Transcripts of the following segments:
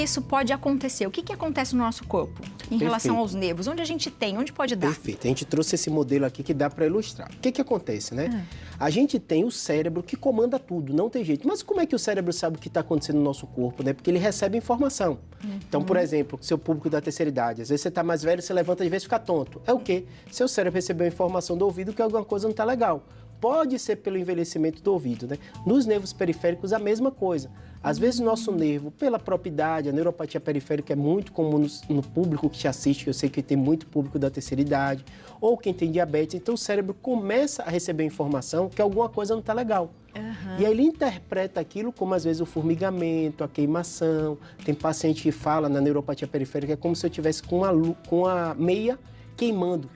isso pode acontecer? O que acontece no nosso corpo em relação aos nervos? Onde a gente tem? Onde pode dar? Perfeito. A gente trouxe esse modelo aqui que dá para ilustrar. O que acontece, né? A gente tem o cérebro que comanda tudo, não tem jeito. Mas como é que o cérebro sabe o que está acontecendo no nosso corpo, né? Porque ele recebe informação. Então, por exemplo, seu público da terceira idade, às vezes você está mais velho, você levanta, às vezes fica tonto. É o quê? Seu cérebro recebeu informação do ouvido que alguma coisa não está legal. Pode ser pelo envelhecimento do ouvido, né? Nos nervos periféricos, a mesma coisa. Às vezes o nosso nervo, pela própria idade, a neuropatia periférica é muito comum no público que te assiste, que eu sei que tem muito público da terceira idade, ou quem tem diabetes, então o cérebro começa a receber informação que alguma coisa não está legal. E aí ele interpreta aquilo como, às vezes, o formigamento, a queimação. Tem paciente que fala na neuropatia periférica, é como se eu estivesse com a meia queimando.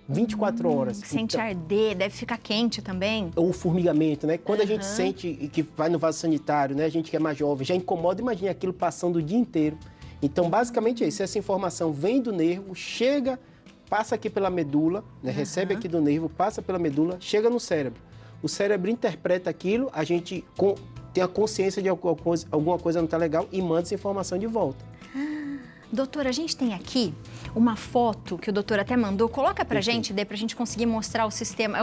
24 horas. Sente arder, deve ficar quente também. O formigamento, né? Quando a gente sente que vai no vaso sanitário, né? A gente que é mais jovem, já incomoda, imagina aquilo passando o dia inteiro. Então, basicamente é isso. Essa informação vem do nervo, chega, passa aqui pela medula, né? Recebe aqui do nervo, passa pela medula, chega no cérebro. O cérebro interpreta aquilo, a gente tem a consciência de alguma coisa não está legal e manda essa informação de volta. Doutor, a gente tem aqui uma foto que o doutor até mandou. Coloca pra gente, pra gente conseguir mostrar o sistema.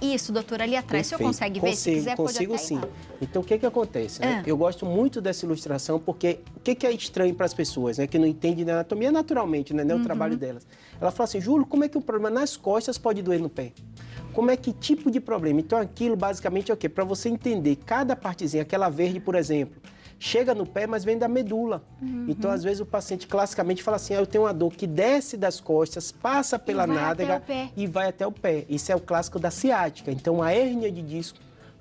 Isso, doutor, ali atrás. O senhor consegue ver? Se quiser, consigo pode até ir sim. lá. Então, o que acontece? Né? Eu gosto muito dessa ilustração porque o que é estranho para as pessoas, né? Que não entendem da anatomia naturalmente, né? O trabalho delas. Ela fala assim, Júlio, como é que o problema nas costas pode doer no pé? Como é que tipo de problema? Então, aquilo basicamente é o quê? Para você entender cada partezinha, aquela verde, por exemplo, chega no pé, mas vem da medula. Então, às vezes, o paciente classicamente fala assim, eu tenho uma dor que desce das costas, passa pela nádega e vai até o pé. Isso é o clássico da ciática. Então, a hérnia de disco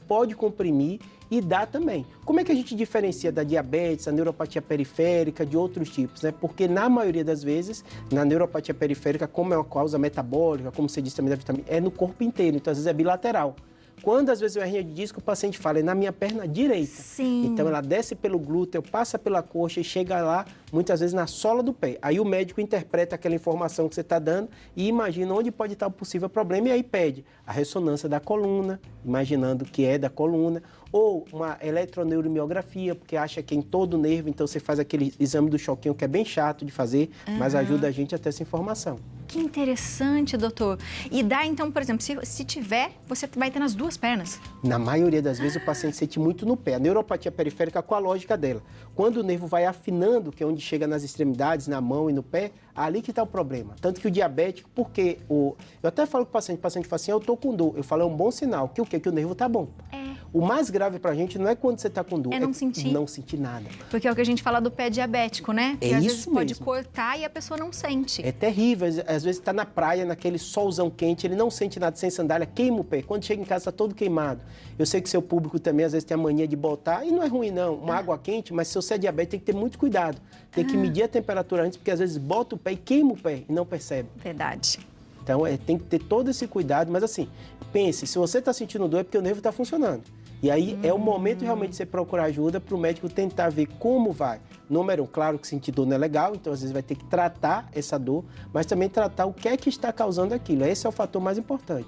pode comprimir e dá também. Como é que a gente diferencia da diabetes, a neuropatia periférica, de outros tipos, né? Porque, na maioria das vezes, na neuropatia periférica, como é uma causa metabólica, como você disse também da vitamina, é no corpo inteiro, então, às vezes, é bilateral. Quando, às vezes, o hernia de disco, o paciente fala, é na minha perna direita. Sim. Então, ela desce pelo glúteo, passa pela coxa e chega lá, muitas vezes, na sola do pé. Aí o médico interpreta aquela informação que você está dando e imagina onde pode estar o possível problema e aí pede a ressonância da coluna, imaginando que é da coluna, ou uma eletroneuromiografia, porque acha que é em todo o nervo, então você faz aquele exame do choquinho que é bem chato de fazer, mas ajuda a gente a ter essa informação. Que interessante, doutor. E dá, então, por exemplo, se tiver, você vai ter nas duas pernas. Na maioria das vezes, o paciente sente muito no pé. A neuropatia periférica, com a lógica dela. Quando o nervo vai afinando, que é onde chega nas extremidades, na mão e no pé, ali que está o problema. Tanto que o diabético, porque eu até falo com o paciente fala assim, eu estou com dor. Eu falo, é um bom sinal. Que o quê? Que o nervo está bom. O mais grave pra gente não é quando você está com dor, é não sentir. Não sentir nada. Porque é o que a gente fala do pé diabético, né? Que às vezes pode mesmo. cortar e a pessoa não sente. É terrível. Às vezes está na praia, naquele solzão quente, ele não sente nada, sem sandália, queima o pé. Quando chega em casa, está todo queimado. Eu sei que seu público também, às vezes, tem a mania de botar, e não é ruim, não, uma água quente, mas se você é diabético, tem que ter muito cuidado. Tem que medir a temperatura antes, porque às vezes bota o pé e queima o pé e não percebe. Verdade. Então, tem que ter todo esse cuidado, mas assim, pense, se você está sentindo dor é porque o nervo está funcionando. E aí é o momento realmente de você procurar ajuda para o médico tentar ver como vai. Número 1, claro que sentir dor não é legal, então às vezes vai ter que tratar essa dor, mas também tratar o que é que está causando aquilo. Esse é o fator mais importante.